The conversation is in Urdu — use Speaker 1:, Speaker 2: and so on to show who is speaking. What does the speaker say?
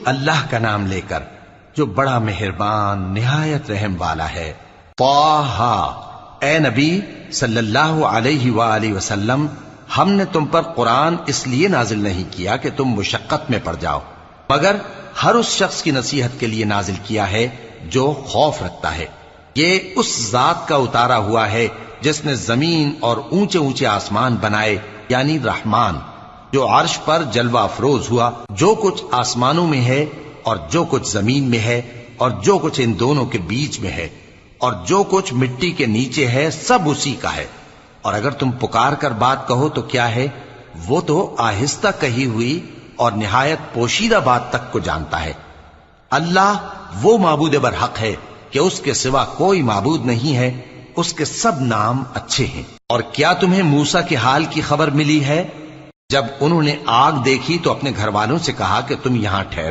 Speaker 1: اللہ کا نام لے کر جو بڑا مہربان نہایت رحم والا ہے۔ طٰہٰ، اے نبی صلی اللہ علیہ وآلہ وسلم، ہم نے تم پر قرآن اس لیے نازل نہیں کیا کہ تم مشقت میں پڑ جاؤ، مگر ہر اس شخص کی نصیحت کے لیے نازل کیا ہے جو خوف رکھتا ہے۔ یہ اس ذات کا اتارا ہوا ہے جس نے زمین اور اونچے اونچے آسمان بنائے، یعنی رحمان، جو عرش پر جلوہ افروز ہوا۔ جو کچھ آسمانوں میں ہے اور جو کچھ زمین میں ہے اور جو کچھ ان دونوں کے بیچ میں ہے اور جو کچھ مٹی کے نیچے ہے، سب اسی کا ہے۔ اور اگر تم پکار کر بات کہو تو کیا ہے، وہ تو آہستہ کہی ہوئی اور نہایت پوشیدہ بات تک کو جانتا ہے۔ اللہ وہ معبود برحق ہے کہ اس کے سوا کوئی معبود نہیں ہے، اس کے سب نام اچھے ہیں۔ اور کیا تمہیں موسیٰ کے حال کی خبر ملی ہے؟ جب انہوں نے آگ دیکھی تو اپنے گھر والوں سے کہا کہ تم یہاں ٹھہرو۔